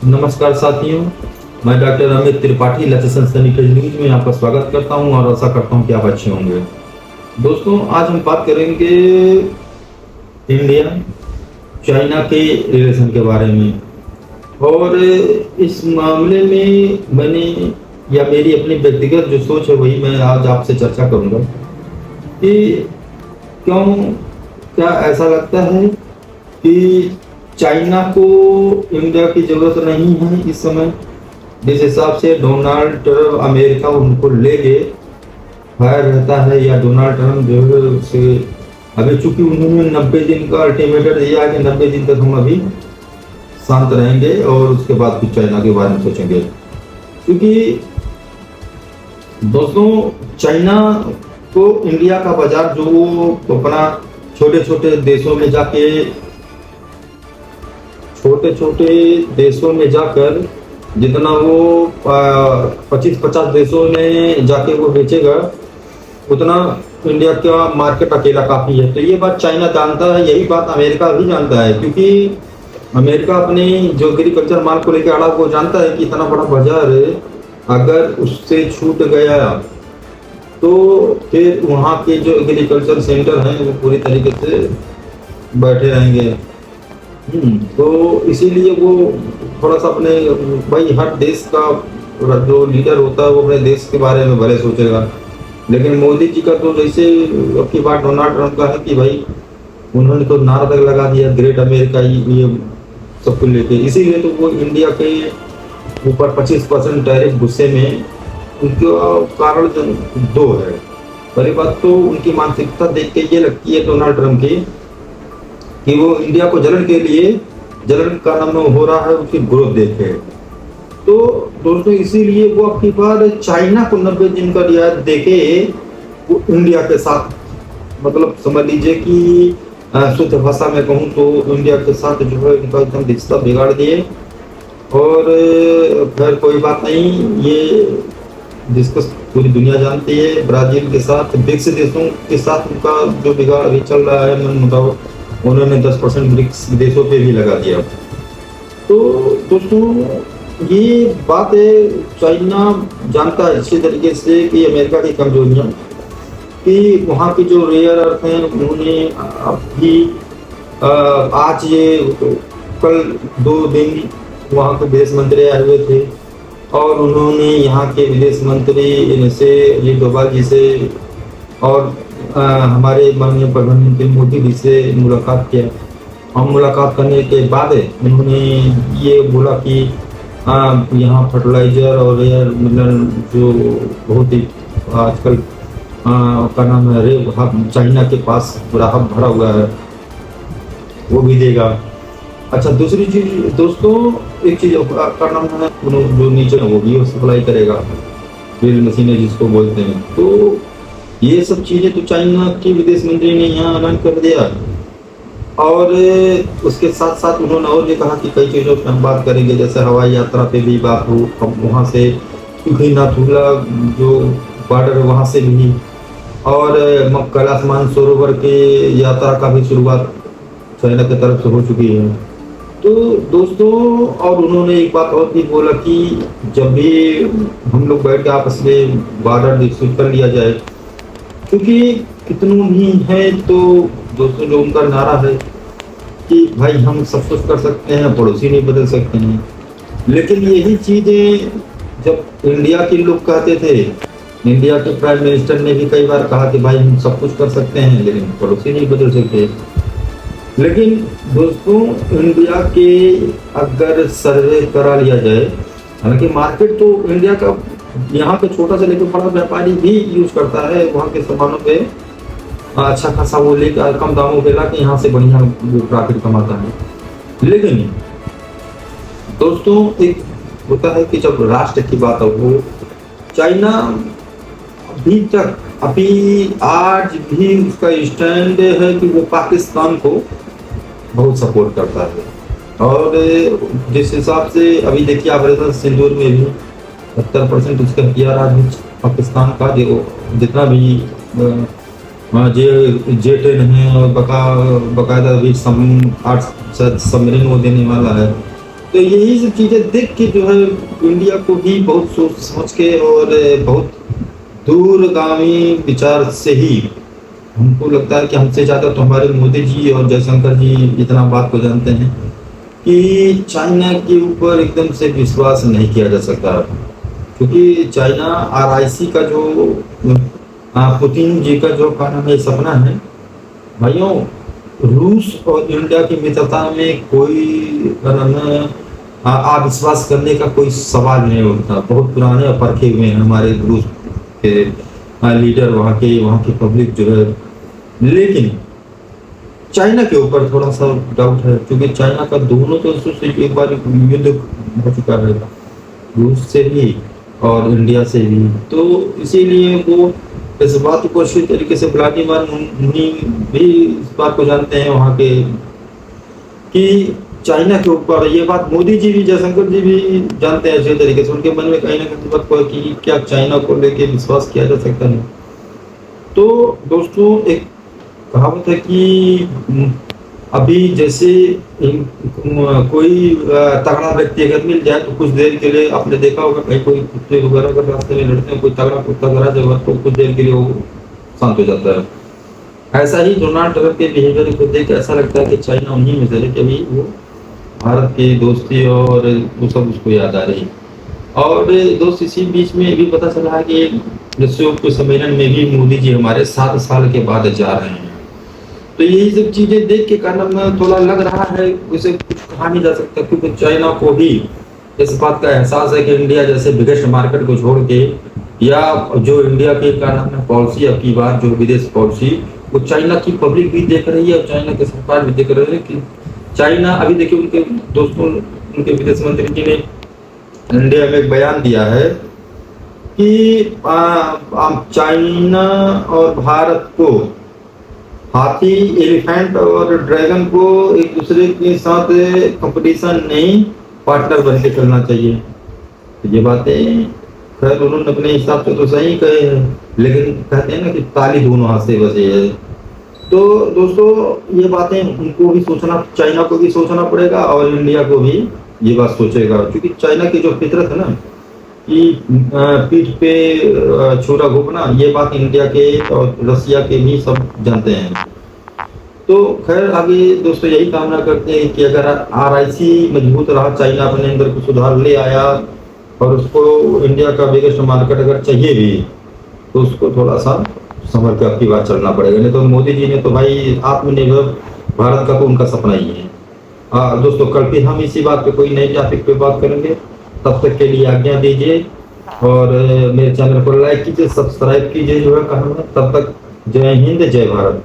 नमस्कार साथियों, मैं डॉक्टर अमित त्रिपाठी लक्ष्य संस्थानी न्यूज में आपका स्वागत करता हूं और आशा करता हूं कि आप अच्छे होंगे। दोस्तों, आज हम बात करेंगे इंडिया चाइना के रिलेशन के बारे में। और इस मामले में मैंने या मेरी अपनी व्यक्तिगत जो सोच है वही मैं आज आपसे चर्चा करूंगा कि क्यों क्या ऐसा लगता है कि चाइना को इंडिया की जरूरत नहीं है इस समय। जिस हिसाब से डोनाल्ड ट्रम्प अमेरिका उनको ले गए फायर रहता है, या डोनाल्ड ट्रम्प जो है उसे अभी चूंकि उन्होंने 90 दिन का अल्टीमेटम दिया कि 90 दिन तक हम अभी शांत रहेंगे और उसके बाद फिर चाइना के बारे में सोचेंगे। क्योंकि दोस्तों, चाइना को इंडिया का बाजार जो अपना छोटे छोटे देशों में जाकर जितना वो 25-50 देशों में जाके वो बेचेगा उतना इंडिया का मार्केट अकेला काफी है। तो ये बात चाइना जानता है, यही बात अमेरिका भी जानता है। क्योंकि अमेरिका अपने जो एग्रीकल्चर माल को लेकर अड़ा वो जानता है कि इतना बड़ा बाजार है, अगर उससे छूट गया तो फिर वहाँ के जो एग्रीकल्चर सेंटर हैं वो पूरी तरीके से बैठे रहेंगे। तो इसीलिए वो थोड़ा सा अपने भाई हर देश का जो लीडर होता है वो अपने देश के बारे में भले सोचेगा। लेकिन मोदी जी का तो जैसे अब की बात डोनाल्ड ट्रम्प का है कि भाई उन्होंने तो नारा तक लगा दिया ग्रेट अमेरिका, ये सब कुछ लेके। इसीलिए तो वो इंडिया के ऊपर 25% टैरिफ गुस्से में उनका कारण दो है। पहली बात तो उनकी मानसिकता देख के ये लगती है डोनाल्ड ट्रम्प की कि वो इंडिया को जलन का नाम हो रहा है उसकी ग्रोथ देखे। तो दोस्तों, इसीलिए वो अपनी बार चाइना को 90 दिन का रियायत देके वो इंडिया के साथ, मतलब समझ लीजिए कि शुद्ध भाषा में कहूँ तो इंडिया के साथ जो है उनका एकदम रिश्ता बिगाड़ दिए। और फिर कोई बात नहीं, ये जिसको पूरी दुनिया जानती है, ब्राजील के साथ ब्रिक्स देशों के साथ उनका जो बिगाड़ अभी चल रहा है मन मुताबिक, उन्होंने 10% ब्रिक्स देशों पे भी लगा दिया। तो दोस्तों, ये बात है, चाइना जानता है अच्छी तरीके से कि अमेरिका की कमजोरियां, कि वहाँ की जो रेयर अर्थ हैं उन्होंने अभी आज ये कल 2 दिन वहाँ के विदेश मंत्री आए हुए थे और उन्होंने यहाँ के विदेश मंत्री से अजीत डोभाल जी से और हमारे माननीय प्रधानमंत्री मोदी जी से मुलाकात किया। हम मुलाकात करने के बाद उन्होंने ये बोला कि यहाँ फर्टिलाइजर और रेयर मिनरल जो बहुत ही आजकल का नाम है रेव हब, चाइना के पास पूरा हब भरा हुआ है, वो भी देगा। अच्छा, दूसरी चीज दोस्तों, एक चीज का नाम है जो नीचे है वो भी सप्लाई करेगा, ड्रिल मशीनें जिसको बोलते हैं। तो ये सब चीजें तो चाइना के विदेश मंत्री ने यहाँ ऐलान कर दिया। और उसके साथ साथ उन्होंने और भी कहा कि कई चीज़ों पर हम बात करेंगे, जैसे हवाई यात्रा पे भी बात हो, वहाँ से क्योंकि नाथुला जो बॉर्डर है वहाँ से भी, और कैलाश मानसरोवर के यात्रा का भी शुरुआत चाइना की तरफ से हो चुकी है। तो दोस्तों, और उन्होंने एक बात और भी बोला कि जब भी हम लोग बैठ के आपस में बॉर्डर डिस्कस कर लिया जाए, क्योंकि कितनों भी है तो दोस्तों जो उनका नारा है कि भाई हम सब कुछ कर सकते हैं, पड़ोसी नहीं बदल सकते हैं। लेकिन यही चीजें जब इंडिया के लोग कहते थे, इंडिया के प्राइम मिनिस्टर ने भी कई बार कहा कि भाई हम सब कुछ कर सकते हैं लेकिन पड़ोसी नहीं बदल सकते। लेकिन दोस्तों, इंडिया के अगर सर्वे करा लिया जाए, हालांकि मार्केट तो इंडिया का यहाँ पे छोटा से लेकर बड़ा व्यापारी भी यूज करता है, वहाँ के सामानों पे अच्छा खासा वो लेकर कम दामों पे ला के यहाँ से बढ़िया वो प्रॉफिट कमाता है। लेकिन दोस्तों, एक होता है कि जब राष्ट्र की बात हो, चाइना अभी आज भी उसका स्टैंड है कि वो पाकिस्तान को बहुत सपोर्ट करता है। और जिस हिसाब से अभी देखिए ऑपरेशन सिंदूर में भी 70% उसका हथियार आज पाकिस्तान का जितना भी J-10 है और बकायदा भी 8 सबमरीन वो देने वाला है। तो यही सब चीज़ें देख के जो है इंडिया को भी बहुत सोच समझ के और बहुत दूरगामी विचार से ही हमको लगता है कि हमसे ज़्यादा तो हमारे मोदी जी और जयशंकर जी इतना बात को जानते हैं कि चाइना के ऊपर एकदम से विश्वास नहीं किया जा सकता, क्योंकि चाइना आरआईसी का जो पुतिन जी का जो क्या नाम है सपना है भाइयों, रूस और इंडिया की मित्रता में कोई क्या नाम है अविश्वास करने का कोई सवाल नहीं उठता। बहुत पुराने और परखे हुए हैं हमारे रूस के लीडर, वहाँ की पब्लिक जो है। लेकिन चाइना के ऊपर थोड़ा सा डाउट है, क्योंकि चाइना का दोनों देशों से एक बार युद्ध हो चुका है, रूस से भी और इंडिया से भी। तो इसीलिए वो इस बात को अच्छी तरीके से व्लादिमीर मुनी भी इस बात को जानते हैं वहाँ के कि चाइना के ऊपर ये बात मोदी जी भी जयशंकर जी भी जानते हैं अच्छे तरीके से। उनके मन में कहीं ना कहीं बात को कि क्या चाइना को लेके विश्वास किया जा सकता है। तो दोस्तों एक कहावत है कि अभी जैसे कोई तगड़ा व्यक्ति अगर मिल जाए तो कुछ देर के लिए आपने देखा होगा कहीं कोई कुत्ते वगैरह अगर रास्ते में लड़ते हैं, कोई तगड़ा कुत्ता करा जगह तो कुछ देर के लिए वो शांत हो जाता है। ऐसा ही डोनाल्ड ट्रंप के बिहेवियर को देख ऐसा लगता है कि चाइना उन्हीं में से है कि अभी वो भारत की दोस्ती और वो सब उसको याद आ रही। और दोस्त इसी बीच में भी पता चला है कि विश्व सम्मेलन में भी मोदी जी हमारे 7 साल के बाद जा रहे हैं। तो यही सब चीजें देख के कारण थोड़ा लग रहा है उसे कुछ कहा नहीं जा सकता, क्योंकि चाइना को भी इस बात का एहसास है कि इंडिया जैसे बिगेस्ट मार्केट को छोड़ के या जो इंडिया के कारण पॉलिसी अब की बार जो विदेश पॉलिसी वो चाइना की पब्लिक भी देख रही है और चाइना की सरकार भी देख रही है कि चाइना अभी देखिए उनके दोस्तों उनके विदेश मंत्री जी ने इंडिया में एक बयान दिया है कि चाइना और भारत को हाथी, एलिफेंट और ड्रैगन को एक दूसरे के साथ कंपटीशन नहीं पार्टनर बन के चलना चाहिए। तो ये बातें खैर उन्होंने अपने हिसाब से तो सही कहे हैं, लेकिन कहते हैं ना कि ताली दोनों हाथ से बजे है। तो दोस्तों ये बातें उनको भी सोचना, चाइना को भी सोचना पड़ेगा और इंडिया को भी ये बात सोचेगा, क्योंकि चाइना की जो फितरत है ना कि पीठ पे छुरा घोंपना, ये बात इंडिया के और रसिया के भी सब जानते हैं। तो खैर आगे दोस्तों यही कामना करते हैं कि अगर आरआईसी मजबूत रहा, चाइना अपने अंदर कुछ सुधार ले आया और उसको इंडिया का बिगेस्ट मार्केट अगर चाहिए भी तो उसको थोड़ा सा संभल के आपकी बात चलना पड़ेगा। नहीं तो मोदी जी ने तो भाई आत्मनिर्भर भारत का तो उनका सपना ही है। दोस्तों कल फिर हम इसी बात पे कोई नई टॉपिक पे बात करेंगे, तब तक के लिए आज्ञा दीजिए और मेरे चैनल को लाइक कीजिए, सब्सक्राइब कीजिए जो है कहा, तब तक जय हिंद जय भारत।